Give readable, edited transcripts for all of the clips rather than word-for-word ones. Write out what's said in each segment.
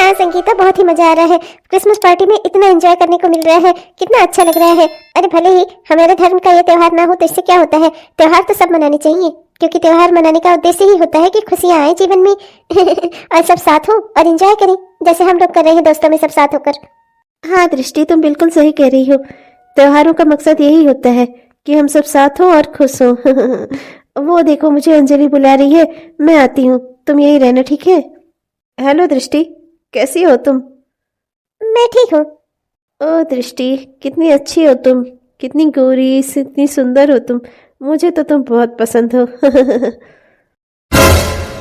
हाँ संगीता, बहुत ही मजा आ रहा है। क्रिसमस पार्टी में इतना एंजॉय करने को मिल रहा है, कितना अच्छा लग रहा है। अरे भले ही हमारे धर्म का ये त्योहार ना हो तो इससे क्या होता है, त्योहार तो सब मनाने चाहिए, क्योंकि त्योहार मनाने का उद्देश्य ही होता है कि खुशियां आए जीवन में और सब साथ हो और एंजॉय करें, जैसे हम लोग कर रहे हैं दोस्तों में सब साथ होकर। हाँ दृष्टि, तुम बिल्कुल सही कह रही हो। त्योहारों का मकसद यही होता है कि हम सब साथ हो और खुश हो। वो देखो, मुझे अंजलि बुला रही है, मैं आती हूँ, तुम यही रहना, ठीक है? हेलो दृष्टि, कैसी हो तुम? मैं ठीक हूँ। ओ दृष्टि, कितनी अच्छी हो तुम, कितनी गोरी, इतनी सुंदर हो तुम, मुझे तो तुम बहुत पसंद हो।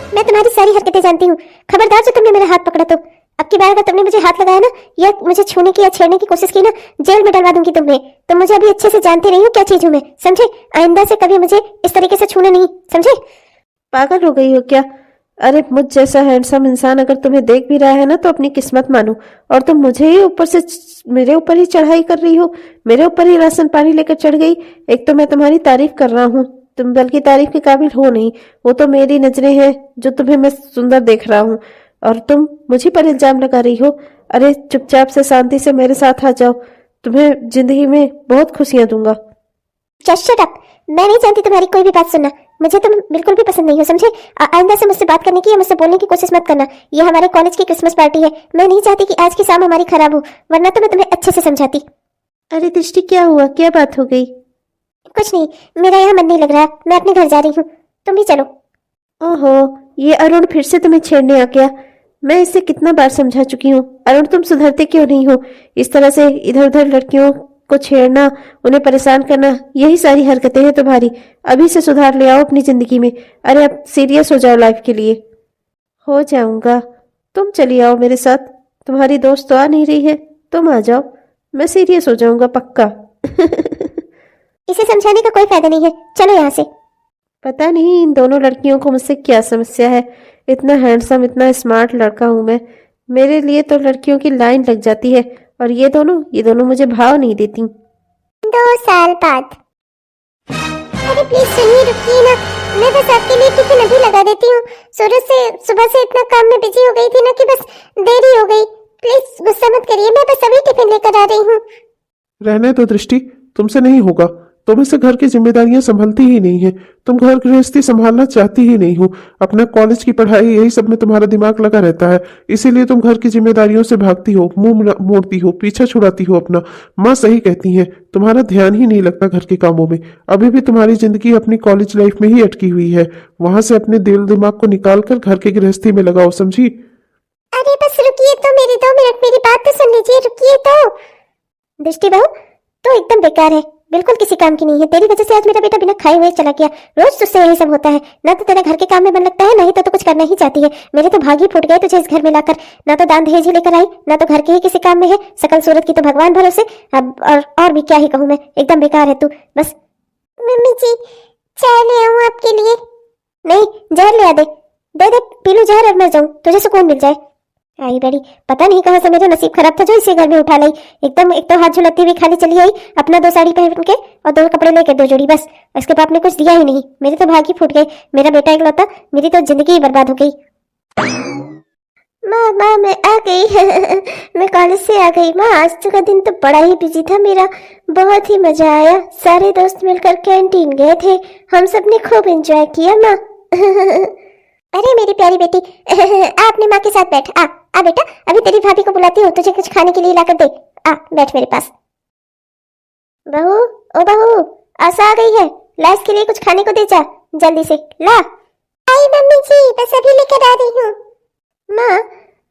मैं तुम्हारी सारी हरकतें जानती हूँ, खबरदार जो तुमने मेरा हाथ पकड़ा तो। अब की बार अगर तुमने मुझे हाथ लगाया ना, या मुझे छूने की या छेड़ने की कोशिश की ना, जेल में डलवा दूंगी तुम्हें। तुम मुझे अभी अच्छे से जानते नहीं हो क्या चीज हूँ मैं, समझे? आइंदा से कभी मुझे इस तरीके से छूना नहीं, समझे? पागल हो गई हो क्या? अरे मुझ जैसा हैंडसम इंसान अगर तुम्हें देख भी रहा है ना, तो अपनी किस्मत मानो। और तुम मुझे ही ऊपर से मेरे ऊपर ही चढ़ाई कर रही हो, मेरे ऊपर ही राशन पानी लेकर चढ़ गई। एक तो मैं तुम्हारी तारीफ कर रहा हूँ, तुम बल्कि तारीफ के काबिल हो नहीं, वो तो मेरी नजरें हैं जो तुम्हें मैं सुंदर देख रहा हूँ, और तुम मुझे पर इल्जाम लगा रही हो। अरे चुपचाप से शांति से मेरे साथ आ जाओ, तुम्हें जिंदगी में बहुत खुशियां दूंगा। Just shut up. मैं नहीं चाहती तुम्हारी कोई भी बात सुनना, मुझे तुम बिल्कुल भी पसंद नहीं हो, समझे? आइंदा से मुझसे बात करने की या मुझसे बोलने की कोशिश मत करना। ये हमारे कॉलेज की क्रिसमस पार्टी है, मैं नहीं चाहती कि आज की शाम हमारी खराब हो, वरना तो मैं तुम्हें अच्छे से समझाती। अरे दृष्टि, क्या हुआ, क्या बात हो गई? कुछ नहीं, मेरा यहाँ मन नहीं लग रहा, मैं अपने घर जा रही हूँ, तुम भी चलो। ओहो, ये अरुण फिर से तुम्हें छेड़ने आ गया। मैं इसे कितना बार समझा चुकी हूँ। अरुण, तुम सुधरते क्यों नहीं हो? इस तरह से इधर उधर लड़कियों को छेड़ना, उन्हें परेशान करना, यही सारी हरकतें हैं तुम्हारी। अभी से सुधार ले आओ अपनी जिंदगी में। अरे अब सीरियस हो जाओ लाइफ के लिए। हो जाऊंगा, तुम चली आओ मेरे साथ। तुम्हारी दोस्त तो आ नहीं रही है, तुम आ जाओ, मैं सीरियस हो जाऊंगा पक्का। इसे समझाने का कोई फायदा नहीं है, चलो यहाँ से। पता नहीं इन दोनों लड़कियों को मुझसे क्या समस्या है। इतना हैंडसम, इतना स्मार्ट लड़का हूं मैं, मेरे लिए तो लड़कियों की लाइन लग जाती है, और ये दोनों मुझे भाव नहीं देती। 2 साल बाद। अरे प्लीज सुनिए, रुकिए ना, मैं बस आपके लिए टिफिन अभी लगा देती हूँ। सुबह से इतना काम में बिजी हो गई थी ना कि बस देरी हो गई। प्लीज गुस्सा मत करिए, मैं बस अभी टिफिन लेकर आ रही हूँ। रहने दो दृष्टि, तुमसे नहीं होगा। तुम इससे घर की जिम्मेदारियां संभलती ही नहीं है, तुम घर गृहस्थी संभालना चाहती ही नहीं हो। अपना कॉलेज की पढ़ाई, यही सब में तुम्हारा दिमाग लगा रहता है, इसीलिए तुम घर की जिम्मेदारियों से भागती हो, मुंह मोड़ती हो, पीछा छुड़ाती हो अपना। माँ सही कहती हैं, तुम्हारा ध्यान ही नहीं लगता घर के कामों में। अभी भी तुम्हारी जिंदगी अपनी कॉलेज लाइफ में ही अटकी हुई है, वहां से अपने दिल दिमाग को निकाल कर घर की गृहस्थी में लगाओ, समझी? अरे बस रुकिए तो, मेरी 2 मिनट, मेरी बात तो सुन लीजिए, रुकिए तो। दृष्टि बहू तो एकदम बेकार है, बिल्कुल किसी काम की नहीं है। तेरी वजह से आज मेरा बेटा बिना खाए हुए चला गया। रोज तुझसे यही सब होता है, ना तो तेरे घर के काम में मन लगता है, नहीं तो कुछ करना ही चाहती है। मेरे तो भाग ही फूट गए तुझे इस घर में लाकर, ना तो दान दहेज ही लेकर आई, ना तो घर के ही किसी काम में है। सकल सूरत की तो भगवान भरोसे। अब और भी क्या ही कहूँ मैं, एकदम बेकार है तू बस। मम्मी जी, चाय ले आऊं आपके लिए? नहीं, जहर ले आ दे, दे दे, पी लूं जहर और मर जाऊं, तुझे सुकून मिल जाए। आई बड़ी, पता नहीं कहां से मेरा नसीब खराब था जो इसे घर में उठा लाई। एकदम एक तो हाथ झुलाती हुई खाली चली आई, अपना 2 साड़ी पहन के और 2 कपड़े लेके 2 जोड़ी, बस। इसके बाप ने कुछ दिया ही नहीं, मेरे तो भाग ही फूट गए। मेरा बेटा इकलौता, मेरी तो जिंदगी ही बर्बाद हो गई। माँ मैं आ गई। मैं कॉलेज से आ गई माँ। आज का दिन तो बड़ा ही बिजी था मेरा, बहुत ही मजा आया। सारे दोस्त मिलकर कैंटीन गए थे, हम सब ने खूब एंजॉय किया माँ। अरे मेरी प्यारी बेटी, आ अपनी माँ के साथ बैठ। आ बेटा, अभी तेरी भाभी को बुलाती हूँ, तुझे कुछ खाने के लिए लाकर दे। आ बैठ मेरे पास। बहू, ओ बहू, आशा आ गई है, ला इसके लिए कुछ खाने को दे जा, जल्दी से ला। आई मम्मी जी, बस अभी लेकर आ रही हूँ। माँ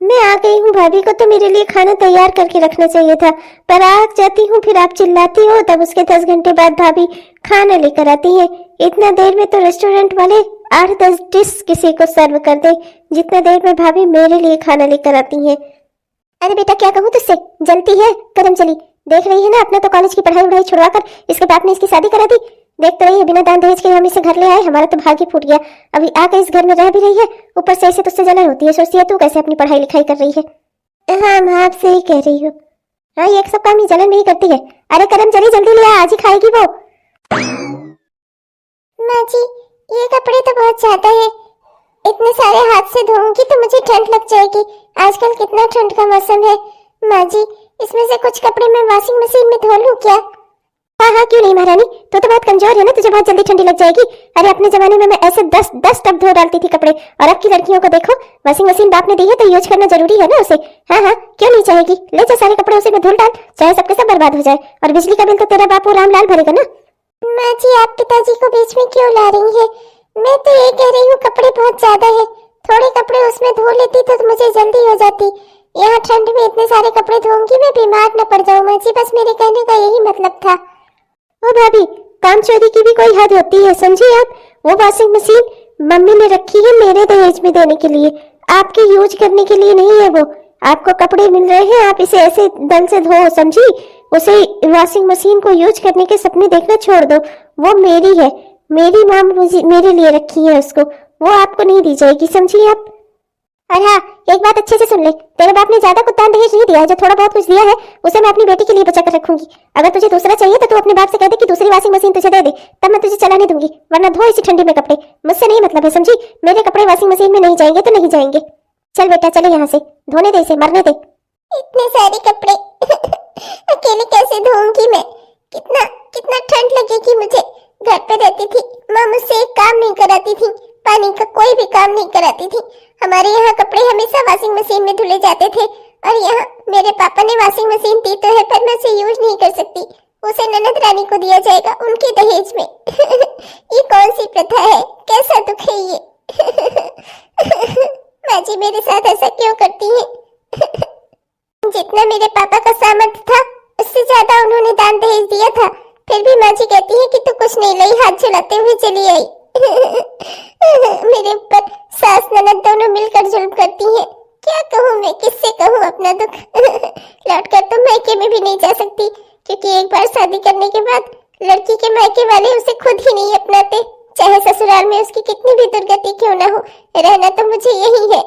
मैं आ गई हूँ, भाभी को तो मेरे लिए खाना तैयार करके रखना चाहिए था, पर आ जाती हूँ फिर आप चिल्लाती हो, तब उसके 10 घंटे बाद भाभी खाना लेकर आती है। इतना देर में तो रेस्टोरेंट वाले 8-10 डिश किसी को सर्व कर दे, जितना देर में भाभी मेरे लिए खाना लेकर आती है। अरे बेटा क्या कहूँ तुझसे, जलती है करम चली। देख रही है ना, अपना तो कॉलेज की पढ़ाई उढ़ाई छुड़वा कर इसके बाप ने इसकी शादी करा दी। देख तो रही है, बिना दान दहेज के हम इसे घर ले आए, हमारा तो भाग्य फूट गया। अभी आकर इस घर में रह भी रही है, ऊपर से ऐसे तुझसे जलन होती है, सोचती है तू कैसे अपनी पढ़ाई लिखाई कर रही है। हाँ मैं आपसे ही कह रही हूँ। हाँ ये सब काम ही जलन में ही करती है। अरे करम चली, जल्दी ले आ, आज ही खाएगी वो। माँ जी ये कपड़े तो बहुत ज्यादा है, इतने सारे हाथ से धोऊंगी तो मुझे ठंड लग जाएगी। आजकल कितना ठंड का मौसम है। माँ जी, इसमें से कुछ कपड़े मैं वॉशिंग मशीन में धो लूं क्या? हाँ हाँ, क्यों नहीं महारानी, तो बहुत कमजोर है ना, तुझे बहुत जल्दी ठंडी लग जाएगी। अरे अपने जमाने में मैं ऐसे 10 टब धो डालती थी कपड़े, और अब की लड़कियों को देखो, वॉशिंग मशीन बाप ने दी है तो यूज करना जरूरी है ना उसे। हाँ हाँ, क्यों नहीं चाहेगी, ले जा सारे कपड़े उसी में धुल डाल, चाहे सबके सब बर्बाद हो जाए, और बिजली का बिल तो तेरा बापू रामलाल भरेगा ना। माँ जी, आप पिताजी को बीच में क्यों ला रही है? मैं तो ये कह रही हूँ कपड़े बहुत ज्यादा है, थोड़े कपड़े उसमें धो लेती तो मुझे जल्दी हो जाती। यहाँ ठंड में इतने सारे कपड़े धोऊंगी मैं बीमार न पड़ जाऊँ माँ जी, बस मेरे कहने का यही मतलब था। ओ भाभी, काम चोरी की भी कोई हद होती है, समझी आप? वो वॉशिंग मशीन मम्मी ने रखी है मेरे दहेज में देने के लिए, आपके यूज करने के लिए नहीं है। वो आपको कपड़े मिल रहे हैं, आप इसे ऐसे दल से धो, समझी? उसे वॉशिंग मशीन को यूज करने के सपने देखना छोड़ दो। वो मेरी है, मेरी माँ मेरे लिए रखी है उसको, वो आपको नहीं दी जाएगी, समझी आप? और हाँ, एक बात अच्छे से सुन ले, तेरे बाप ने ज्यादा कुत्तान दहेज नहीं दिया है, जो थोड़ा बहुत कुछ दिया है उसे मैं अपनी बेटी के लिए बचा कर रखूंगी। अगर तुझे दूसरा चाहिए तो तू अपने बाप से कह दे कि दूसरी वॉशिंग मशीन तुझे दे दे, तब मैं तुझे चलाने दूंगी, वरना धो इसी ठंडी में कपड़े, मुझसे नहीं मतलब है, समझी? मेरे कपड़े वॉशिंग मशीन में नहीं जाएंगे तो नहीं जाएंगे। चल बेटा, चले यहाँ से, धोने दे इसे, मरने दे। इतने सारे कपड़े अकेले कैसे धोऊंगी मैं? कितना कितना ठंड लगेगी मुझे। घर पे रहती थी, माँ मुझसे एक काम नहीं कराती थी, पानी का कोई भी काम नहीं कराती थी। हमारे यहाँ कपड़े हमेशा वॉशिंग मशीन में धुले जाते थे, और यहाँ मेरे पापा ने वॉशिंग मशीन दी तो है, पर मैं उसे यूज नहीं कर सकती, उसे ननद रानी को दिया जाएगा उनके दहेज में। ये कौन सी प्रथा है, कैसा दुख है ये? माँ जी मेरे साथ ऐसा क्यों करती है? जितना मेरे पापा का सामर्थ्य था उससे ज्यादा उन्होंने दान दहेज दिया था, फिर भी माँ जी कहती है कि तू कुछ नहीं लाई, हाथ झुलाते हुए चली आई। मेरे ऊपर सास ननद दोनों मिलकर जुल्म करती हैं। क्या कहूँ मैं, किससे कहूँ अपना दुख? लौटकर तो मायके में भी नहीं जा सकती, क्योंकि एक बार शादी करने के बाद लड़की के मायके वाले उसे खुद ही नहीं अपनाते, चाहे ससुराल में उसकी कितनी भी दुर्गति क्यों ना हो, रहना तो मुझे यही है।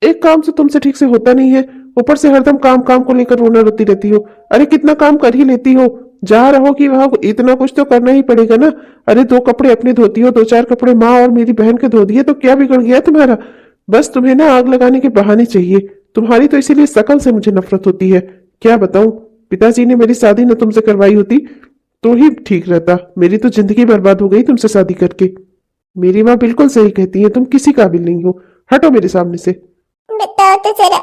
एक काम से तुमसे ठीक से होता नहीं है, ऊपर से हरदम काम काम को लेकर रोना रोती रहती हो। अरे कितना काम कर ही लेती हो, जहाँ रहो कि वहां इतना कुछ तो करना ही पड़ेगा ना। अरे 2 कपड़े अपने धोती हो, 2-4 कपड़े माँ और मेरी बहन के धो दिए तो क्या बिगड़ गया तुम्हारा? बस तुम्हें ना आग लगाने के बहाने चाहिए, तुम्हारी तो इसीलिए शकल से मुझे नफरत होती है। क्या बताऊं, पिताजी ने मेरी शादी न तुमसे करवाई होती तो ही ठीक रहता, मेरी तो जिंदगी बर्बाद हो गई तुमसे शादी करके। मेरी माँ बिल्कुल सही कहती है, तुम किसी काबिल नहीं हो, हटो मेरे सामने से। बताओ तो जरा,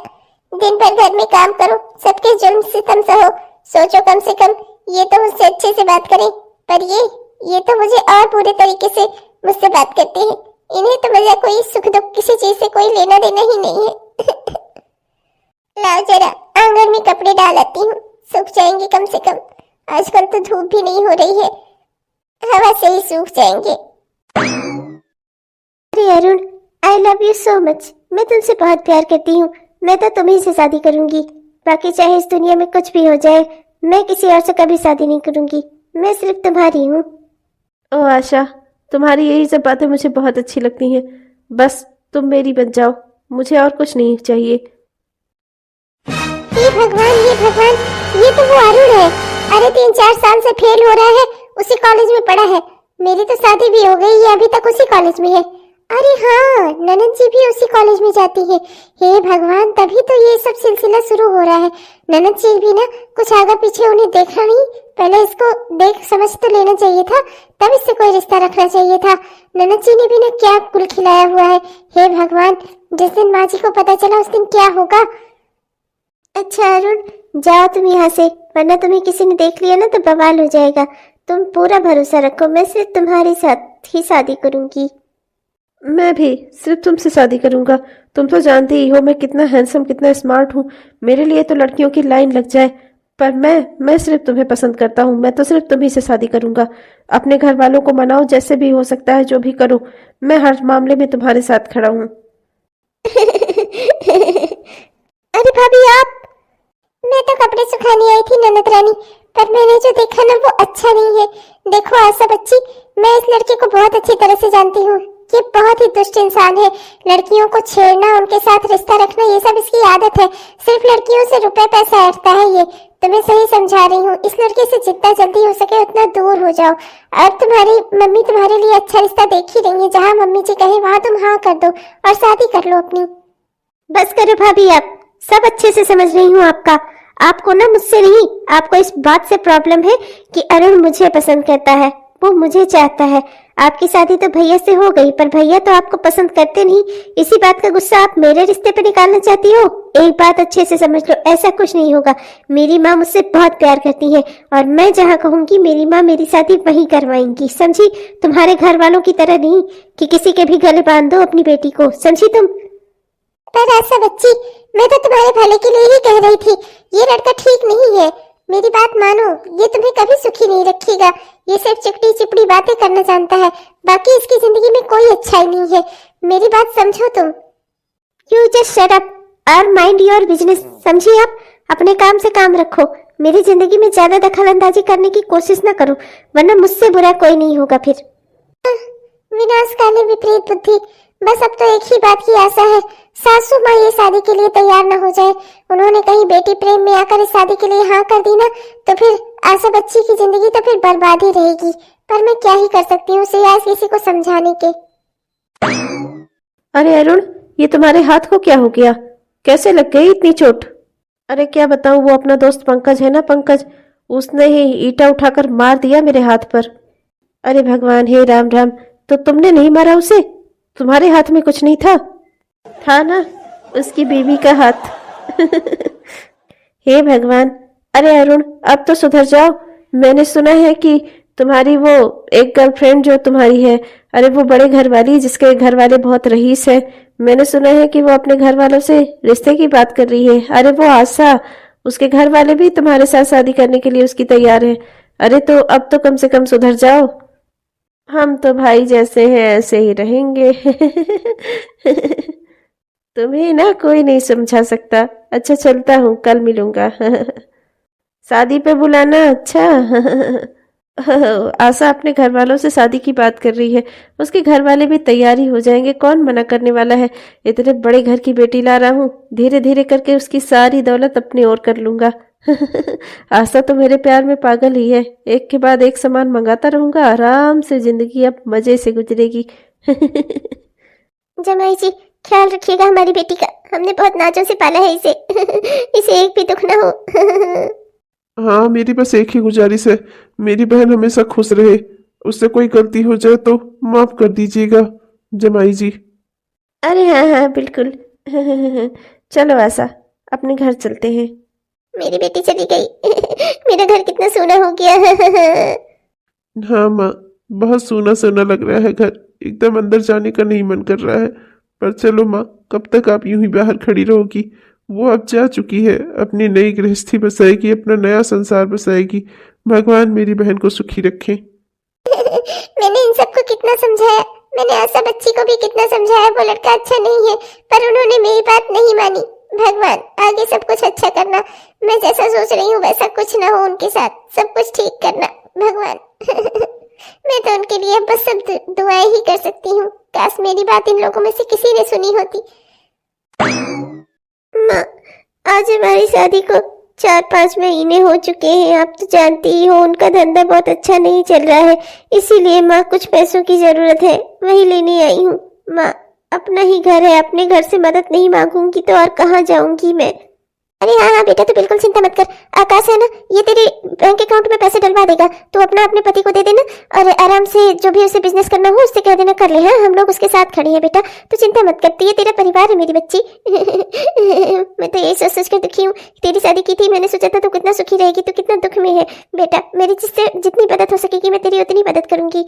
दिन भर घर में काम करो, सबके जुल्म सितम सहो, सोचो कम से कम ये तो मुझसे अच्छे से बात करें, पर ये तो मुझे और बुरे तरीके से मुझसे बात करते हैं। इन्हें तो मेरा कोई सुख दुख किसी चीज से कोई लेना देना ही नहीं है। लाओ जरा, आंगन में कपड़े डाल आती हूँ, सूख जाएंगे कम से कम, आजकल तो धूप भी नहीं हो रही है, हवा से ही सूख जाएंगे। अरे Arun, I love you so much, मैं तुमसे बहुत प्यार करती हूँ, मैं तो तुम्ही से शादी करूंगी, बाकी चाहे इस दुनिया में कुछ भी हो जाए, मैं किसी और से कभी शादी नहीं करूंगी, मैं सिर्फ तुम्हारी हूँ। ओ आशा, तुम्हारी यही सब बातें मुझे बहुत अच्छी लगती हैं, बस तुम मेरी बन जाओ, मुझे और कुछ नहीं चाहिए। ये भगवान, ये तो वो अरुण है। अरे 3-4 साल से फेल हो रहा है, उसी कॉलेज में पढ़ा है, मेरी तो शादी भी हो गई, ये अभी तक उसी कॉलेज में है। अरे हाँ, ननद जी भी उसी कॉलेज में जाती है। हे भगवान, तभी तो ये सब सिलसिला शुरू हो रहा है। ननद जी भी ना कुछ आगे पीछे उन्हें देखा नहीं, पहले इसको देख समझ तो लेना चाहिए था, तब इससे कोई रिश्ता रखना चाहिए था। ननद जी ने भी ना क्या कुल खिलाया हुआ है। हे भगवान, जिस दिन माँ जी को पता चला उस दिन क्या होगा। अच्छा अरुण, जाओ तुम यहाँ से, वरना तुम्हें किसी ने देख लिया ना तो बवाल हो जाएगा। तुम पूरा भरोसा रखो, मैं सिर्फ तुम्हारे साथ ही शादी करूंगी। मैं भी सिर्फ तुमसे शादी करूंगा, तुम तो जानती ही हो मैं कितना हैंडसम, कितना स्मार्ट हूँ, मेरे लिए तो लड़कियों की लाइन लग जाए, पर मैं सिर्फ तुम्हें पसंद करता हूँ, मैं तो सिर्फ तुम्ही से शादी करूंगा। अपने घर वालों को मनाओ, जैसे भी हो सकता है जो भी करो, मैं हर मामले में तुम्हारे साथ खड़ा हूँ। अरे भाभी आप, मैं तो कपड़े सुखाने आई थी ननद रानी, पर मैंने जो देखा ना वो अच्छा नहीं है। देखो आशा बच्ची, मैं इस लड़के को बहुत अच्छी तरह से जानती हूँ, ये बहुत ही दुष्ट इंसान है। लड़कियों को छेड़ना, उनके साथ रिश्ता रखना, ये सब इसकी आदत है। सिर्फ लड़कियों से रुपए पैसा ऐंठता है ये, तुम्हें सही समझा रही हूँ, इस लड़के से जितना जल्दी हो सके उतना दूर हो जाओ। और तुम्हारी मम्मी तुम्हारे लिए अच्छा रिश्ता देख ही रही है, जहाँ मम्मी जी कहे वहाँ तुम हाँ कर दो और शादी कर लो अपनी। बस करो भाभी, आप सब अच्छे से समझ रही हूँ आपका। आपको ना मुझसे नहीं, आपको इस बात से प्रॉब्लम है कि अरुण मुझे पसंद करता है, वो मुझे चाहता है। आपकी शादी तो भैया से हो गई, पर भैया तो आपको पसंद करते नहीं। इसी बात का गुस्सा आप मेरे रिश्ते पे निकालना चाहती हो। एक बात अच्छे से समझ लो, ऐसा कुछ नहीं होगा। मेरी माँ मुझसे बहुत प्यार करती है और मैं जहाँ कहूँगी मेरी माँ मेरी शादी वहीं करवाएंगी, समझी? तुम्हारे घर वालों की तरह नहीं कि किसी के भी गले बांध दो अपनी बेटी को, समझी तुम? पर ऐसा बच्ची, मैं तो तुम्हारे भले के लिए ही कह रही थी, ये लड़का ठीक नहीं है। मेरी बात मानो, ये तुम्हें कभी सुखी नहीं रखेगा। ये सिर्फ चिपड़ी चिपड़ी बातें करना जानता है, बाकी इसकी जिंदगी में कोई अच्छाई नहीं है। मेरी बात समझो तुम। यू जस्ट शट अप और माइंड योर बिजनेस, समझी? आप अपने काम से काम रखो। मेरी जिंदगी में ज्यादा दखल अंदाजी करने की कोशिश ना करो, वरना मुझसे बुरा कोई नहीं होगा फिर। विनाशकाली विपरीत बुद्धि। बस अब तो एक ही बात की आशा है, सासू माँ ये शादी के लिए तैयार न हो जाए। उन्होंने कहीं बेटी प्रेम में आकर इस शादी के लिए हाँ कर दी ना, तो फिर आशा बच्ची की जिंदगी तो फिर बर्बाद ही रहेगी। पर मैं क्या ही कर सकती हूँ सिवाय किसी को समझाने के। अरे अरुण, ये तुम्हारे हाथ को क्या हो गया? कैसे लग गई इतनी चोट? अरे क्या बताऊं, वो अपना दोस्त पंकज है ना, पंकज, उसने ही ईंटा उठाकर मार दिया मेरे हाथ पर। अरे भगवान, हे राम राम, तो तुमने नहीं मारा उसे? तुम्हारे हाथ में कुछ नहीं था? था ना, उसकी बीवी का हाथ। हे भगवान। अरे अरुण, अब तो सुधर जाओ। मैंने सुना है कि तुम्हारी वो एक गर्लफ्रेंड जो तुम्हारी है, अरे वो बड़े घर वाली जिसके घर वाले बहुत रईस है, मैंने सुना है कि वो अपने घर वालों से रिश्ते की बात कर रही है। अरे वो आशा, उसके घर वाले भी तुम्हारे साथ शादी करने के लिए उसकी तैयार है। अरे तो अब तो कम से कम सुधर जाओ। हम तो भाई जैसे हैं ऐसे ही रहेंगे। तुम्हें ना कोई नहीं समझा सकता। अच्छा चलता हूँ, कल मिलूंगा। शादी पे बुलाना। अच्छा। आशा अपने घर वालों से शादी की बात कर रही है, उसके घर वाले भी तैयारी हो जाएंगे, कौन मना करने वाला है। इतने बड़े घर की बेटी ला रहा हूँ, धीरे धीरे करके उसकी सारी दौलत अपनी ओर कर लूंगा। आशा तो मेरे प्यार में पागल ही है, एक के बाद एक सामान मंगाता रहूंगा, आराम से जिंदगी अब मजे से गुजरेगी। जमाई जी, ख्याल रखिएगा हमारी बेटी का, हमने बहुत नाजों से पाला है इसे। इसे एक भी दुख ना हो। हाँ, मेरी बस एक ही गुजारिश है, मेरी बहन हमेशा खुश रहे। उससे कोई गलती हो जाए तो माफ कर दीजिएगा जमाई जी। अरे हाँ हाँ बिल्कुल। चलो आशा, अपने घर चलते हैं। मेरी बेटी चली गई। मेरा घर कितना सोना हो गया। हाँ माँ, बहुत सोना सोना लग रहा है घर, एकदम अंदर जाने का नहीं मन कर रहा है। पर चलो माँ, कब तक आप यूं ही बाहर खड़ी रहोगी? वो अब जा चुकी है, अपनी नई गृहस्थी बसाएगी, अपना नया संसार बसाएगी। भगवान मेरी बहन को सुखी रखे। मैंने इन सबको कितना समझाया, मैंने आशा बच्ची को भी कितना समझाया वो लड़का अच्छा नहीं है, पर उन्होंने मेरी बात नहीं मानी। भगवान आगे सब कुछ अच्छा करना, मैं जैसा सोच रही हूँ वैसा कुछ ना हो उनके साथ, सब कुछ ठीक करना भगवान। मैं तो उनके लिए बस सब दुआएं ही कर सकती हूँ। काश मेरी बात इन लोगों में से किसी ने सुनी होती। माँ, आज हमारी शादी को 4-5 महीने हो चुके हैं। आप तो जानती ही हो उनका धंधा बहुत अच्छा नहीं चल रहा है, इसीलिए माँ कुछ पैसों की जरूरत है, वही लेने आई हूँ। माँ, अपना ही घर है, अपने घर से मदद नहीं मांगूंगी तो और कहाँ जाऊंगी मैं? अरे हाँ हाँ बेटा, तू बिल्कुल चिंता मत कर। आकाश है ना, ये तेरे बैंक अकाउंट में पैसे डलवा देगा, तो अपना अपने पति को दे देना और आराम से जो भी उसे बिजनेस करना हो उससे कह देना कर ले। हाँ, हम लोग उसके साथ खड़े हैं बेटा, तू चिंता मत कर, ये तेरा परिवार है मेरी बच्ची। मैं तो यही सोच कर दुखी हूँ, तेरी शादी की थी, मैंने सोचा था तू कितना सुखी रहेगी, तू कितना दुख में है बेटा। मेरी जिससे जितनी मदद हो सकेगी मैं तेरी उतनी मदद करूंगी।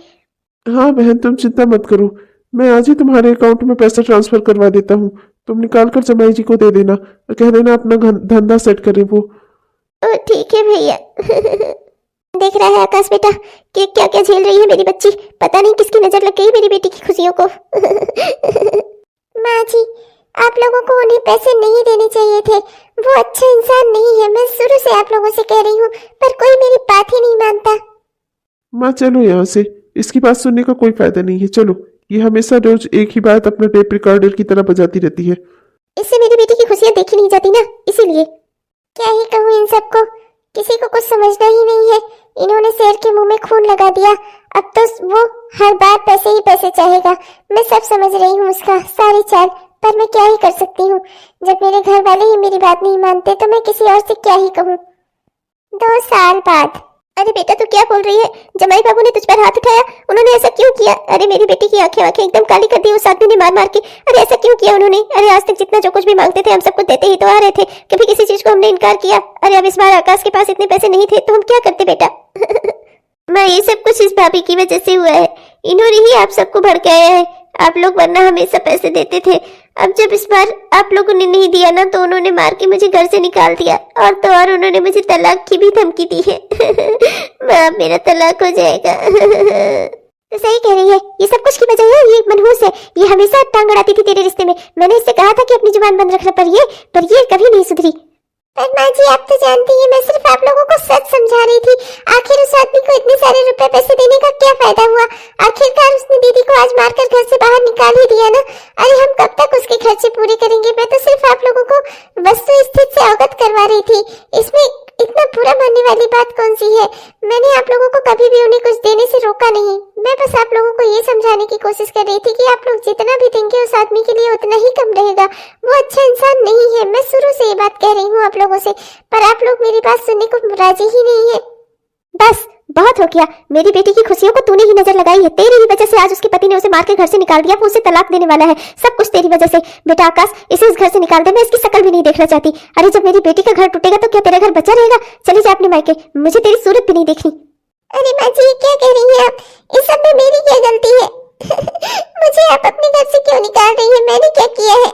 हाँ बहन, तुम चिंता मत करो, मैं आज ही तुम्हारे अकाउंट में पैसा ट्रांसफर करवा देता हूँ। तुम निकाल कर जमाई जी को दे देना और कह देना अपना धंधा सेट करे वो। ठीक है भैया। देख रहा है आकाश बेटा कि क्या क्या झेल रही है मेरी बच्ची, पता नहीं किसकी नजर लग गई मेरी बेटी की खुशियों को। माँ जी, आप लोगों को उन्हें पैसे नहीं देने चाहिए थे, वो अच्छा इंसान नहीं है। मैं शुरू से आप लोगों से कह रही हूँ, पर कोई मेरी बात ही नहीं मानता। माँ चलो यहाँ से, इसकी बात सुनने का कोई फायदा नहीं है। चलो, ये हमेशा रोज एक ही बात अपना टेप रिकॉर्डर की तरह बजाती रहती है। इससे मेरी बेटी की खुशियाँ देखी नहीं जाती ना, इसीलिए। क्या ही कहूँ इन सबको, किसी को कुछ समझना ही नहीं है। इन्होंने शेर के मुंह में खून लगा दिया। अब तो वो हर बार पैसे ही पैसे चाहेगा। मैं सब समझ रही हूँ उसका सारी चाल, पर मैं क्या ही कर सकती हूँ। जब मेरे घर वाले ही मेरी बात नहीं मानते तो मैं किसी और से क्या ही कहूँ। 2 साल बाद। अरे बेटा तू क्या बोल रही है? जमाई बाबू ने तुझ पर हाथ उठाया, उन्होंने ऐसा क्यों किया? अरे मेरी बेटी की आंखें एकदम काली कर दी उस आदमी ने मार मार के। अरे ऐसा क्यों किया उन्होंने? अरे आज तक जितना जो कुछ भी मांगते थे हम सबको देते ही तो आ रहे थे, कभी किसी चीज को हमने इनकार किया। अरे अब इस बार आकाश के पास इतने पैसे नहीं थे तो हम क्या करते बेटा? माँ ये सब कुछ इस भाभी की वजह से हुआ है। इन्होंने ही आप सबको भड़काया है। आप लोग वरना हमेशा पैसे देते थे, अब जब इस बार आप लोगों ने नहीं दिया ना तो उन्होंने मार के मुझे घर से निकाल दिया। और तो और उन्होंने मुझे तलाक की भी धमकी दी है। माँ मेरा तलाक हो जाएगा। तो सही कह रही है, ये सब कुछ की वजह है ये मनहूस है। ये हमेशा टांग अड़ाती थी तेरे रिश्ते में। मैंने इससे कहा था कि अपनी जुबान बंद रखना, पर ये कभी नहीं सुधरी। पर माँ जी आप तो जानती हैं मैं सिर्फ आप लोगों को सच समझा रही थी। आखिर उस आदमी को इतने सारे रुपए पैसे देने का क्या फायदा हुआ? आखिरकार उसने दीदी को आज मारकर घर से बाहर निकाल ही दिया ना। अरे हम कब तक उसके खर्चे पूरे करेंगे? मैं तो सिर्फ आप लोगों को वस्तु स्थिति से अवगत करवा रही थी। इसमें इतना बुरा मानने वाली बात कौन सी है? मैंने आप लोगों को कभी भी उन्हें कुछ देने से रोका नहीं। मैं बस आप लोगों को ये समझाने की कोशिश कर रही थी कि आप लोग जितना भी देंगे उस आदमी के लिए उतना ही कम रहेगा। वो अच्छा इंसान नहीं है। मैं शुरू से ये बात कह रही हूँ आप लोगों से, पर आप लोग मेरी बात सुनने को राजी ही नहीं है। बस बहुत हो गया। मेरी बेटी की खुशियों को तूने ही नजर लगाई है। तेरी ही वजह से आज उसके पति ने उसे मार के घर से निकाल दिया। वो उसे तलाक देने वाला है। सब कुछ तेरी वजह से। बेटा आकाश इसे इस घर से निकाल दे। मैं इसकी शक्ल भी नहीं देखना चाहती। अरे जब मेरी बेटी का घर टूटेगा तो क्या तेरा घर बचा रहेगा? चली जा अपने मायके, मुझे तेरी सूरत भी नहीं देखनी। अरे माँ जी क्या कह रही हैं आप? इस सब में मेरी क्या गलती है? मुझे आप अपने घर से क्यों निकाल रही हैं? मैंने क्या किया है?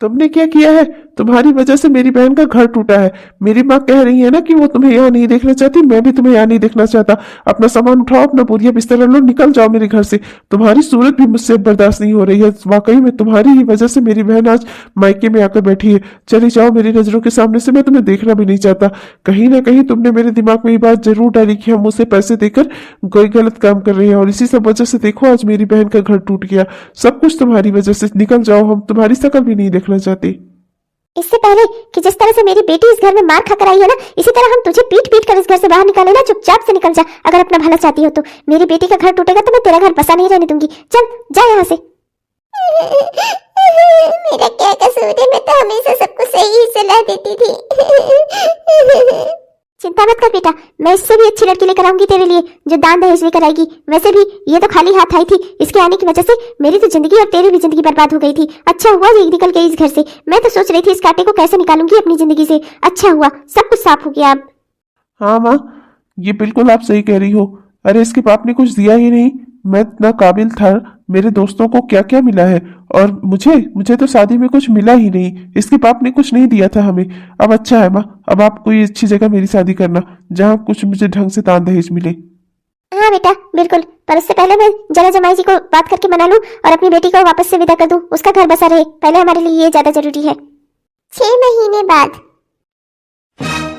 तुमने क्या किया है? तुम्हारी वजह से मेरी बहन का घर टूटा है। मेरी माँ कह रही है ना कि वो तुम्हें यहाँ नहीं देखना चाहती, मैं भी तुम्हें यहाँ नहीं देखना चाहता। अपना सामान उठाओ, अपना बोरिया बिस्तर लो, निकल जाओ मेरे घर से। तुम्हारी सूरत भी मुझसे बर्दाश्त नहीं हो रही है। वाकई में तुम्हारी ही वजह से मेरी बहन आज मायके में आकर बैठी है। चली जाओ मेरी नजरों के सामने से, मैं तुम्हें देखना भी नहीं चाहता। कहीं ना कहीं तुमने मेरे दिमाग में ये बात जरूर डाली कि हम उसे पैसे देकर कोई गलत काम कर रहे हैं, और इसी सब वजह से देखो आज मेरी बहन का घर टूट गया। सब कुछ तुम्हारी वजह से। निकल जाओ, हम तुम्हारी शक्ल भी नहीं देखना चाहते। इससे पहले कि जिस तरह से मेरी बेटी इस घर में मार खाकर आई है ना, इसी तरह हम तुझे पीट पीट कर इस घर से बाहर निकाले ना। चुपचाप से निकल जा अगर अपना भला चाहती हो तो। मेरी बेटी का घर टूटेगा तो मैं तेरा घर बसा नहीं रहने दूंगी। चल जा यहाँ से। मेरा क्या कसूर है? मैं तो हमेशा सबको सही ही सलाह देती थी। चिंता मत कर बेटा, मैं इससे भी अच्छी लड़की लेकर आऊंगी तेरे लिए जो दान दहेज लेकर आएगी। वैसे भी ये तो खाली हाथ आई थी। इसके आने की वजह से मेरी तो जिंदगी और तेरी भी जिंदगी बर्बाद हो गई थी। अच्छा हुआ ये निकल गई इस घर से। मैं तो सोच रही थी इस कांटे को कैसे निकालूंगी अपनी जिंदगी से। अच्छा हुआ सब कुछ साफ हो गया अब। हाँ माँ, ये बिल्कुल आप सही कह रही हो। अरे इसके बाप ने कुछ दिया ही नहीं। मैं इतना काबिल था। मेरे दोस्तों को क्या क्या मिला है, और मुझे तो शादी में कुछ मिला ही नहीं। इसके बाप ने कुछ नहीं दिया था हमें। अब अच्छा है माँ, अब आप कोई अच्छी जगह मेरी शादी करना जहाँ कुछ मुझे ढंग से दान दहेज मिले। हाँ बेटा बिल्कुल, पर उससे पहले मैं जरा जमाई जी को बात करके मना लूं और अपनी बेटी को वापस से विदा कर दूं। उसका घर बसा रहे, पहले हमारे लिए ये ज्यादा जरूरी है। 6 महीने बाद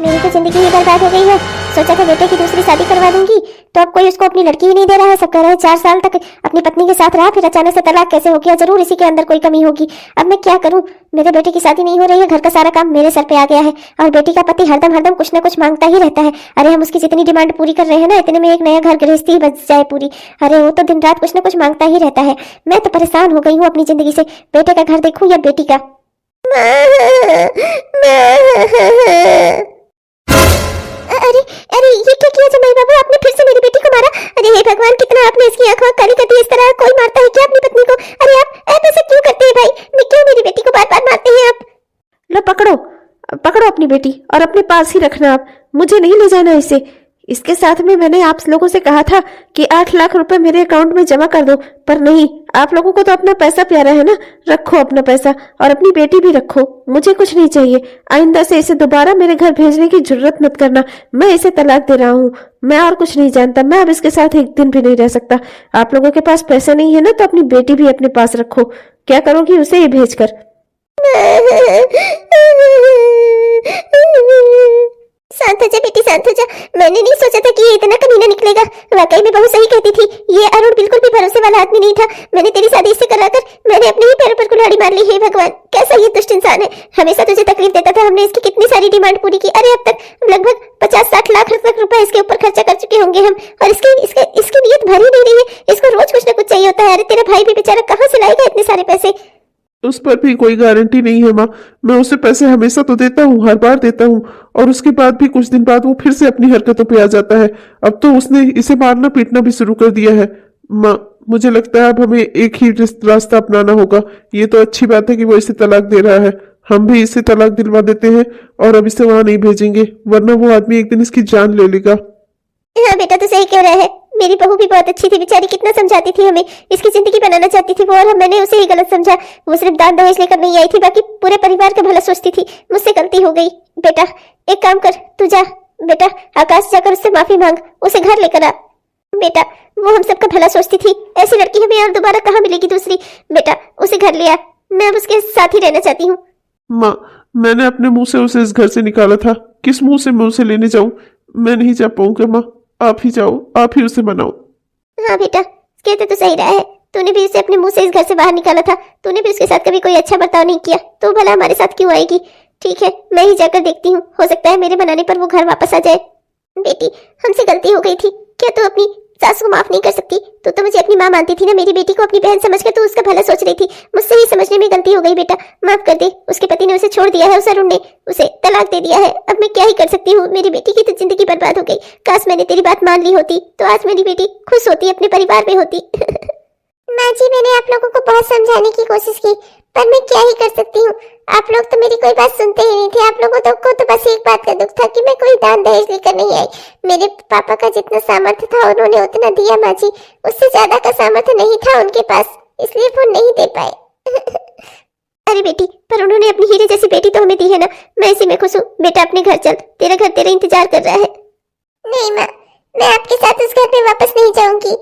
मेरी तो जिंदगी ही बर्बाद हो गई है। सोचा था बेटे की दूसरी शादी करवा दूंगी तो अब कोई उसको अपनी लड़की ही नहीं दे रहा है। सब कह रहे हैं 4 साल तक अपनी पत्नी के साथ रहा, फिर अचानक से तलाक कैसे हो गया? जरूर इसी के अंदर कोई कमी होगी। अब मैं क्या करूं? मेरे बेटे की शादी नहीं हो रही है, घर का सारा काम मेरे सर पे आ गया है, और बेटी का पति हरदम कुछ ना कुछ मांगता ही रहता है। अरे हम उसकी जितनी डिमांड पूरी कर रहे हैं ना, इतने में एक नया घर गृहस्थी बच जाए पूरी। अरे वो तो दिन रात कुछ ना कुछ मांगता ही रहता है। मैं तो परेशान हो गई हूँ अपनी जिंदगी से। बेटे का घर देखूं या बेटी का? अरे अरे ये क्या किया जमाई बाबू? आपने फिर से मेरी बेटी को मारा? अरे हे भगवान, कितना आपने इसकी आंख काली कर दी। इस तरह कोई मारता है क्या अपनी पत्नी को? अरे आप ऐसा क्यों करते हैं भाई? क्यों मेरी बेटी को बार बार मारते हैं आप? लो पकड़ो अपनी बेटी और अपने पास ही रखना। आप मुझे नहीं ले जाना इसे। इसके साथ में मैंने आप लोगों से कहा था कि 8 लाख रुपए मेरे अकाउंट में जमा कर दो, पर नहीं, आप लोगों को तो अपना पैसा प्यारा है ना। रखो अपना पैसा और अपनी बेटी भी रखो। मुझे कुछ नहीं चाहिए। आइंदा से इसे दोबारा मेरे घर भेजने की जरूरत मत करना। मैं इसे तलाक दे रहा हूँ। मैं और कुछ नहीं जानता। मैं अब इसके साथ एक दिन भी नहीं रह सकता। आप लोगों के पास पैसे नहीं है ना, तो अपनी बेटी भी अपने पास रखो। क्या करोगी उसे ये भेजकर? शांत हो जा बेटी, शांत हो जा। मैंने नहीं सोचा था कि ये इतना कमीना निकलेगा। वाकई में बहू सही कहती थी, ये अरुण बिल्कुल भी भरोसे वाला आदमी नहीं था। मैंने तेरी शादी इससे कराकर मैंने अपने ही पैरों पर कुल्हाड़ी मार ली। हे भगवान, कैसा ये दुष्ट इंसान है, हमेशा तुझे तकलीफ देता था। हमने इसकी कितनी सारी डिमांड पूरी की। अरे अब तक लगभग 50-60 लाख रुपए इसके ऊपर खर्चा कर चुके होंगे हम, और इसकी नीयत भर ही नहीं रही है। इसको रोज कुछ ना कुछ चाहिए होता है। अरे तेरा भाई भी बेचारा कहाँ से लाएगा इतने सारे पैसे? उस पर भी कोई गारंटी नहीं है माँ। मैं उसे पैसे हमेशा तो देता हूँ, हर बार देता हूँ, और उसके बाद भी कुछ दिन बाद वो फिर से अपनी हरकतों पे आ जाता है। अब तो उसने इसे मारना पीटना भी शुरू कर दिया है। माँ, मुझे लगता है अब हमें एक ही रास्ता अपनाना होगा। ये तो अच्छी बात है कि वो इसे तलाक दे रहा है, हम भी इसे तलाक दिलवा देते हैं और अब इसे वहां नहीं भेजेंगे, वरना वो आदमी एक दिन इसकी जान ले लेगा। हाँ बेटा, तू सही कह रहा है। मेरी बहू भी बहुत अच्छी थी बेचारी, कितना समझाती थी हमें, इसकी जिंदगी बनाना चाहती थी वो, और मैंने उसे ही गलत समझा। वो सिर्फ दान दहेज लेकर नहीं आई थी, बाकी पूरे परिवार का भला सोचती थी। मुझसे गलती हो गई बेटा। एक काम कर, तू जा बेटा, आकाश जाकर उससे माफी मांग, उसे घर लेकर आ बेटा। वो हम सबका भला सोचती थी, ऐसी लड़की हमें और दोबारा कहाँ मिलेगी दूसरी। बेटा उसे घर ले आ, मैं अब उसके साथ ही रहना चाहती हूँ। माँ, मैंने अपने मुंह से उसे इस घर से निकाला था, किस मुंह से मैं उसे लेने जाऊं? मैं नहीं जा पाऊंगा माँ, आप ही जाओ, आप ही उसे मनाओ। हाँ बेटा, कहते तो सही रहा है। तूने भी उसे अपने मुंह से इस घर से बाहर निकाला था, तूने भी उसके साथ कभी कोई अच्छा बर्ताव नहीं किया, तो भला हमारे साथ क्यों आएगी? ठीक है, मैं ही जाकर देखती हूँ, हो सकता है मेरे बनाने पर वो घर वापस आ जाए। बेटी, हमसे गलती हो गई थी, क्या तू अपनी सास को माफ नहीं कर सकती? तू तो मुझे अपनी माँ मानती थी ना, मेरी बेटी को अपनी बहन समझकर तू उसका भला सोच रही थी। मुझसे ही समझने में गलती हो गई बेटा, माफ कर दे। उसके पति ने उसे छोड़ दिया है, उस अरुण ने उसे तलाक दे दिया है। अब मैं क्या ही कर सकती हूँ, मेरी बेटी की तो जिंदगी बर्बाद हो गई। काश मैंने तेरी बात मान ली होती तो आज मेरी बेटी खुश होती, अपने परिवार में होती। माँ जी, मैंने आप लोगों को बहुत समझाने की कोशिश की, पर मैं क्या ही कर सकती हूँ। आप लोग तो मेरी कोई बात सुनते ही नहीं थे। आप लोगों को तो बस एक बात का दुख था कि मैं कोई दान दहेज लेकर नहीं आई। मेरे पापा का जितना सामर्थ्य था उन्होंने उतना दिया माँ जी, उससे ज्यादा का सामर्थ्य नहीं था उनके पास, इसलिए वो नहीं दे पाए। अरे बेटी, पर उन्होंने अपनी हीरे जैसी बेटी तो हमें दी है ना, मैं इसी में खुश हूँ। बेटा अपने घर चल, तेरा घर तेरा इंतजार कर रहा है। नहीं माँ, मैं आपके साथ उस घर में वापस नहीं जाऊंगी।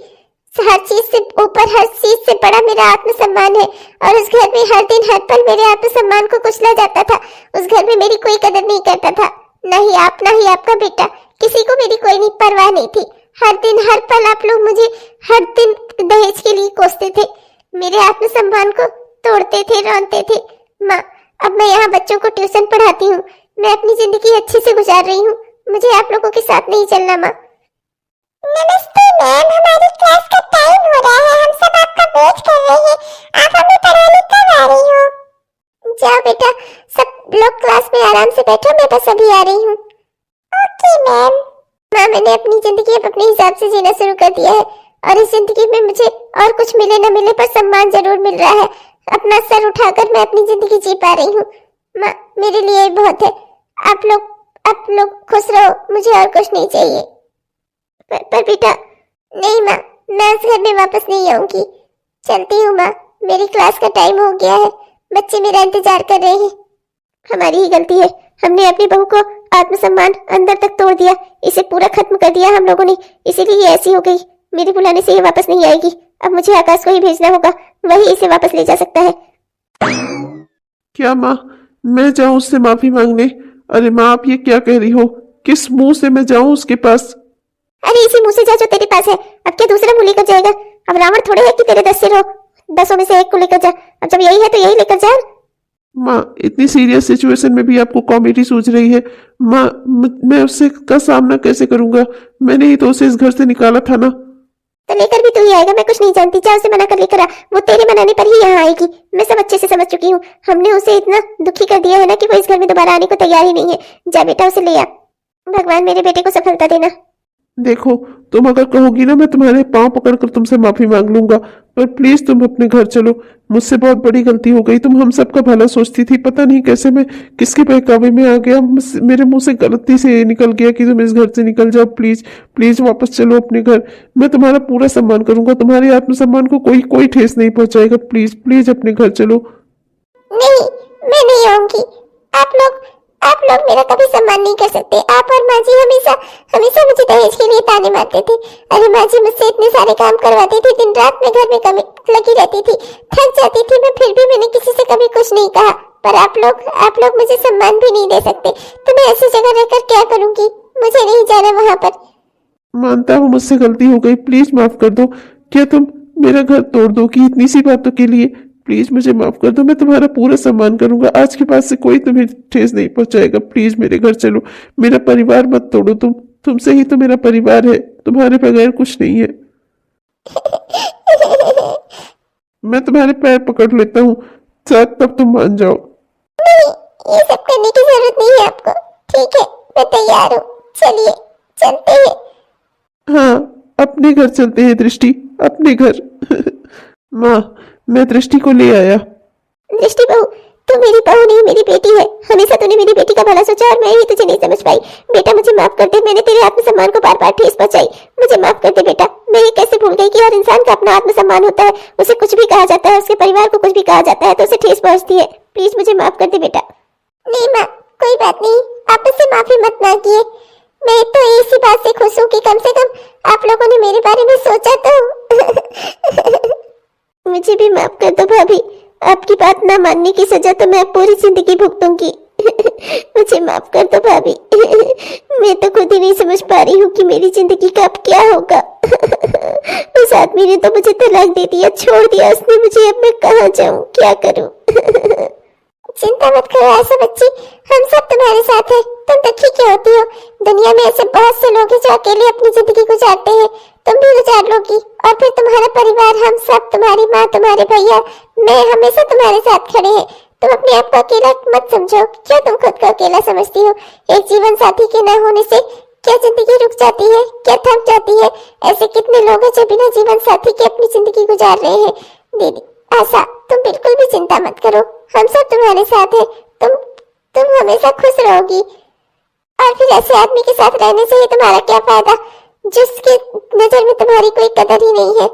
हर चीज से ऊपर, हर चीज से बड़ा मेरा आत्मसम्मान है, और उस घर में हर दिन हर पल मेरे आत्मसम्मान को कुचला जाता था। उस घर में मेरी कोई कदर नहीं करता था, ना ही आप, ना ही आपका बेटा, किसी को मेरी कोई नहीं परवाह नहीं थी। हर दिन हर पल आप लोग मुझे हर दिन दहेज के लिए कोसते थे, मेरे आत्मसम्मान को तोड़ते थे, रौंदते थे। माँ, अब मैं यहाँ बच्चों को ट्यूशन पढ़ाती हूँ, मैं अपनी जिंदगी अच्छे से गुजार रही हूँ, मुझे आप लोगों के साथ नहीं चलना। माँ नमस्ते मैम, हमारी क्लास का टाइम हो रहा है, हम सब आपका वेट कर रहे हैं, आप हमें पढ़ाने कब आ रही हो? जाओ बेटा, सब लोग क्लास में आराम से बैठो, मैं बस अभी आ रही हूँ। Okay ma'am. माँ, मैंने अपनी जिंदगी अब अपने हिसाब से जीना शुरू कर दिया है, और इस जिंदगी में मुझे और कुछ मिले न मिले पर सम्मान जरूर मिल रहा है। अपना सर उठाकर मैं अपनी जिंदगी जी पा रही हूँ। माँ, मेरे लिए ही बहुत है। आप लोग खुश रहो, मुझे और कुछ नहीं चाहिए। पर बेटा, नहीं माँ, मैं उस घर में वापस नहीं आऊंगी। चलती हूँ माँ, मेरी क्लास का टाइम हो गया है, बच्चे मेरा इंतजार कर रहे हैं। हमारी ही गलती है, हमने अपनी बहू को आत्मसम्मान अंदर तक तोड़ दिया, इसे पूरा खत्म कर दिया हम लोगों ने, इसीलिए ये ऐसी हो गई। मेरे बुलाने से ये वापस नहीं आएगी, अब मुझे आकाश को ही भेजना होगा, वही इसे वापस ले जा सकता है। क्या माँ, मैं जाऊं उससे माफी मांगने? अरे माँ, आप ये क्या कह रही हो? किस मुंह से मैं जाऊं उसके पास? अरे इसी मुंह से जा जो तेरे पास है, अब क्या दूसरा मुंह लेकर जाएगा? अब रावण थोड़े है कि तेरे 10 सिर हो, 10 में से एक को लेकर जा। अब जब यही है तो यही लेकर जा। माँ, इतनी सीरियस सिचुएशन में भी आपको कॉमेडी सूझ रही है? माँ, मैं उससे का सामना कैसे करूंगा? मैंने ही तो उसे इस घर से निकाला था ना। तो लेकर भी तू ही आएगा, मैं कुछ नहीं जानती। जा उसे मना कर लेकर आ, वो तेरे मनाने पर ही यहाँ आएगी। मैं सब अच्छे से समझ चुकी हूँ, हमने उसे इतना दुखी कर दिया है ना कि वो इस घर में दोबारा आने को तैयार ही नहीं है। जा बेटा, उसे ले आ। भगवान मेरे बेटे को सफलता देना। देखो, तुम अगर कहोगी ना, मैं तुम्हारे पांव पकड़कर तुमसे माफी मांग लूंगा, पर प्लीज तुम अपने घर चलो। मुझसे बहुत बड़ी गलती हो गई, तुम हम सबका भला सोचती थी, पता नहीं कैसे मैं किसके बहकावे में आ गया। मेरे मुंह से गलती से ये निकल गया कि तुम इस घर से निकल जाओ। प्लीज प्लीज वापस चलो अपने घर, मैं तुम्हारा पूरा सम्मान करूंगा, तुम्हारे आत्मसम्मान को कोई ठेस नहीं पहुंचाएगा। प्लीज प्लीज अपने घर चलो। नहीं, मैं नहीं आऊंगी। आप लोग मेरा कभी सम्मान नहीं कर सकते। आप और माँ जी हमेशा मुझे दहेज के लिए ताने मारते थे। अरे माँ जी मुझसे इतने सारे काम करवाती थी, दिन रात में घर में कमी लगी रहती थी, थक चाहती थी मैं, फिर भी मैंने किसी से कभी कुछ नहीं कहा। पर आप लोग मुझे सम्मान भी नहीं दे सकते, तो मैं ऐसी जगह रहकर क्या करूंगी? मुझे नहीं जाना वहां पर। मानता हूँ मुझसे गलती हो गई, प्लीज माफ कर दो। क्या तुम मेरा घर तोड़ दोगी इतनी सी बातों के लिए? प्लीज मुझे माफ कर दो, मैं तुम्हारा पूरा सम्मान करूंगा। आज के बाद से कोई तुम्हें ठेस नहीं पहुंचाएगा। प्लीज मेरे घर चलो, मेरा परिवार मत तोड़ो। तुमसे ही तो मेरा परिवार है, तुम्हारे बगैर कुछ नहीं है। मैं तुम्हारे पैर पकड़ लेता हूँ, शायद तब तुम मान जाओ। नहीं, ये सब करने की जरूरत नहीं है आपको। ठीक है, मैं तैयार हूँ, चलिए चलते हैं। हाँ, अपने घर चलते हैं दृष्टि, अपने घर। माँ, मैं दृष्टि को ले आया। दृष्टि बहू, तू मेरी बहू नहीं, मेरी बेटी है। हमेशा तूने मेरी बेटी का भला सोचा और मैं ही तुझे नहीं समझ पाई। बेटा मुझे माफ कर दे, मैंने तेरे आत्मसम्मान को बार बार ठेस पहुंचाई। मुझे माफ कर दे बेटा। मैं ये कैसे भूल गई कि हर इंसान का अपना आत्मसम्मान होता है। उसे कुछ भी कहा जाता है, उसके परिवार को कुछ भी कहा जाता है तो उसे ठेस पहुंचती है। प्लीज मुझे माफ कर दे बेटा। नहीं माँ, कोई बात नहीं, आप मुझसे माफी मत मांगिए। मैं तो इसी बात से खुश हूँ कि कम से कम आप लोगों ने मेरे बारे में सोचा तो। मुझे भी माफ कर दो भाभी, आपकी बात ना मानने की सजा तो मैं पूरी जिंदगी भुगतूंगी। मुझे माफ कर दो भाभी। मैं तो खुद ही नहीं समझ पा रही हूँ कि मेरी जिंदगी का अब क्या होगा। उस आदमी ने तो मुझे तलाक दे दिया, छोड़ दिया उसने मुझे। अब मैं कहाँ जाऊँ, क्या करूँ? चिंता मत करो ऐसा बच्ची, हम सब तुम्हारे साथ हैं। तुम दुखी क्यों होती हो? दुनिया में ऐसे बहुत से लोग हैं जो अकेले अपनी जिंदगी गुजारते हैं। तुम भी गुजार लोगी, और फिर तुम्हारा परिवार, हम सब, तुम्हारी माँ, तुम्हारे भैया, मैं हमेशा तुम्हारे साथ खड़े हैं। तुम अपने आप को अकेला मत समझो। क्यों तुम खुद को अकेला समझती हो? एक जीवन साथी के न होने से क्या जिंदगी रुक जाती है? क्या थक जाती है? ऐसे कितने लोग हैं जो बिना जीवन साथी के अपनी जिंदगी गुजार रहे हैं। दीदी आशा, तुम बिल्कुल भी चिंता मत करो, हम सब तुम्हारे साथ हैं। तुम हमेशा खुश रहोगी। और फिर ऐसे आदमी के साथ रहने से ही तुम्हारा क्या फायदा, जिसकी नजर में तुम्हारी कोई कदर ही नहीं है।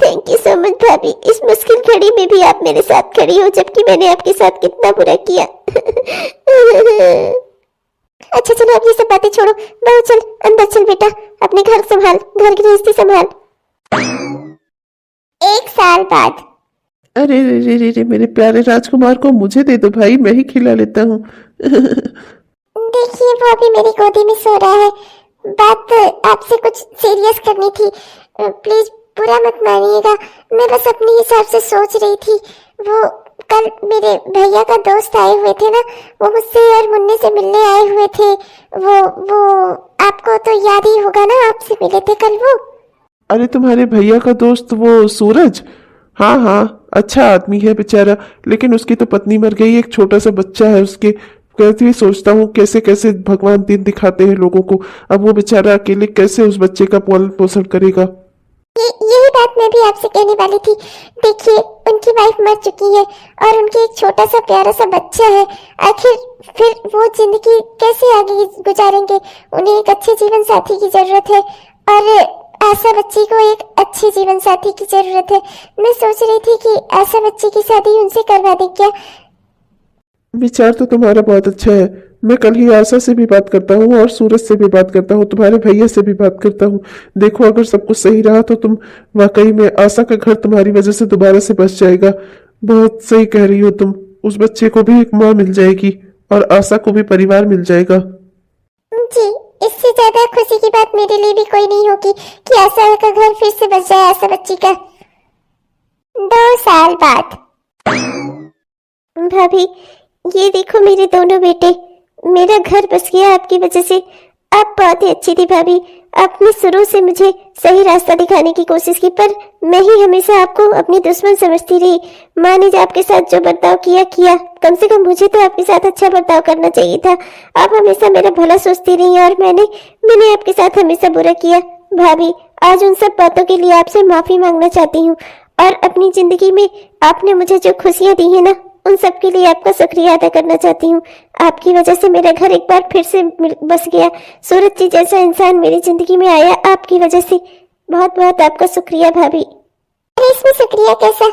थैंक यू सो मच भाभी, इस मुश्किल घड़ी में भी आप मेरे साथ खड़ी हो, जबकि मैंने आपके साथ कितना बुरा किया। अच्छा चलो अब ये सब बातें छोड़ो, बहू चल अंदर चल बेटा, अपने घर संभाल, घर की गृहस्थी संभाल। 1 साल बाद। अरे रे रे रे रे, मेरे प्यारे राजकुमार को मुझे दे दो भाई, मैं ही खिला लेता हूँ। देखिए वो अभी मेरी गोदी में सो रहा है। बात आपसे कुछ सीरियस करनी थी, प्लीज बुरा मत मानिएगा। मैं बस अपने हिसाब से सोच रही थी। वो कल मेरे भैया का दोस्त आए हुए थे ना, वो मुझसे और मुन्ने से मिलने आए हुए थे। वो आपको तो याद ही होगा ना, आपसे मिले थे कल वो। अरे तुम्हारे भैया का दोस्त वो सूरज? हाँ हाँ, अच्छा आदमी है बेचारा, लेकिन उसकी तो पत्नी मर गई, एक छोटा सा बच्चा है उसके। कहती हुई सोचता हूँ कैसे कैसे भगवान दिन दिखाते हैं लोगों को। अब वो बेचारा अकेले कैसे उस बच्चे का पालन पोषण करेगा? यही बात मैं भी आपसे कहने वाली थी। देखिए उनकी वाइफ मर चुकी है और उनके एक छोटा सा प्यारा सा बच्चा है। आखिर फिर वो जिंदगी कैसे आगे गुजारेंगे? उन्हें एक अच्छे जीवन साथी की जरूरत है, और आशा बच्ची को एक अच्छे जीवन साथी की जरूरत है। मैं सोच रही थी कि आशा बच्ची की शादी उनसे करवा दें क्या? विचार तो तुम्हारा बहुत अच्छा है। मैं कल ही आशा से भी बात करता हूँ और सूरज से भी बात करता हूँ, तुम्हारे भैया से भी बात करता हूँ। देखो अगर सब कुछ सही रहा तो तुम वाकई में आशा का घर तुम्हारी वजह से दोबारा से बच जाएगा। बहुत सही कह रही हो तुम। उस बच्चे को भी एक माँ मिल जाएगी और आशा को भी परिवार मिल जाएगा। जी, इससे ज्यादा खुशी की बात मेरे लिए भी कोई नहीं होगी कि आशा का घर फिर से बच जाए आशा बच्ची का। 2 साल बाद। भाभी ये देखो मेरे दोनों बेटे, मेरा घर बस गया आपकी वजह से। आप बहुत ही अच्छी थी भाभी, आपने शुरू से मुझे सही रास्ता दिखाने की कोशिश की, पर मैं ही हमेशा आपको अपनी दुश्मन समझती रही। माँ ने जो आपके साथ जो बर्ताव किया, कम से कम मुझे तो आपके साथ अच्छा बर्ताव करना चाहिए था। आप हमेशा मेरा भला सोचती रही और मैंने आपके साथ हमेशा बुरा किया। भाभी आज उन सब बातों के लिए आपसे माफी मांगना चाहती हूँ, और अपनी जिंदगी में आपने मुझे जो खुशियाँ दी है ना, उन सब के लिए आपका शुक्रिया अदा करना चाहती हूँ। आपकी वजह से मेरा घर एक बार फिर से बस गया। सूरज जी जैसा इंसान मेरी जिंदगी में आया आपकी वजह से। बहुत बहुत आपका शुक्रिया भाभी। अरे इसमें शुक्रिया कैसा?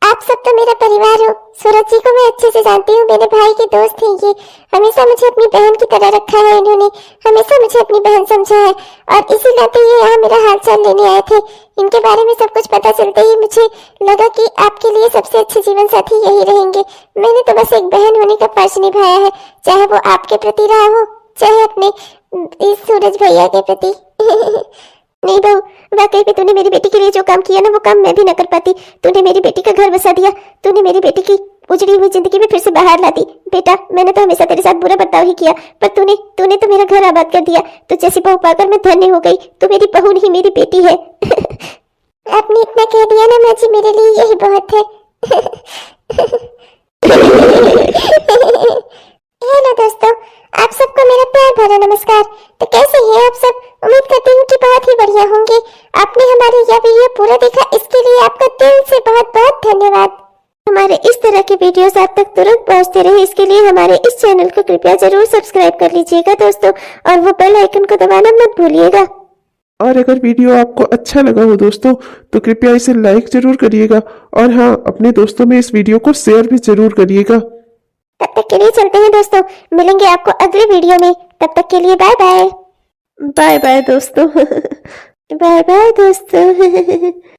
आप सब तो मेरा परिवार हो। सूरज जी को मैं अच्छे से जानती हूँ, मेरे भाई के दोस्त हैं ये। हमेशा मुझे अपनी बहन की तरह रखा है इन्होंने, हमेशा मुझे अपनी बहन समझा है और इसी नाते ये यहाँ मेरा हालचाल लेने आए थे। इनके बारे में सब कुछ पता चलते ही मुझे लगा कि आपके लिए सबसे अच्छे जीवन साथी यही रहेंगे। मैंने तो बस एक बहन होने का फर्ज निभाया है, चाहे वो आपके प्रति रहा हो, चाहे अपने इस सूरज भैया के प्रति। नहीं बहू, वाकई में तूने मेरी बेटी के लिए जो काम किया ना, वो काम मैं भी न कर पाती। तूने मेरी बेटी का घर बसा दिया, तूने मेरी बेटी की उजड़ी हुई जिंदगी में फिर से बाहर ला दी। बेटा, मैंने तो हमेशा तेरे साथ बुरा बर्ताव ही किया, पर तूने तो मेरा घर आबाद कर दिया। तू जैसी बहू पाकर मैं धन्य हो गई। तू मेरी बहू नहीं, मेरी बेटी है। आपने इतना कह दिया ना माँ जी, मेरे लिए यही बहुत है। हेलो दोस्तों, आप सबको मेरा प्यार भरा नमस्कार। तो कैसे हैं आप सब? उम्मीद करती हूँ कि बहुत ही बढ़िया होंगे। आपने हमारे यह वीडियो पूरा देखा, इसके लिए आपका दिल से बहुत बहुत धन्यवाद। हमारे इस तरह के वीडियोस आप तक तुरंत पहुंचते रहे, इसके लिए हमारे इस चैनल को कृपया जरूर सब्सक्राइब कर लीजिएगा दोस्तों, और वो बेल आइकन को दबाना मत भूलिएगा। और अगर वीडियो आपको अच्छा लगा हो दोस्तों, तो कृपया इसे लाइक जरूर करिएगा, और हाँ, अपने दोस्तों में इस वीडियो को शेयर भी जरूर करिएगा। तब तक के लिए चलते हैं दोस्तों, मिलेंगे आपको अगले वीडियो में। तब तक के लिए बाय बाय। बाय बाय दोस्तों। बाय बाय दोस्तों।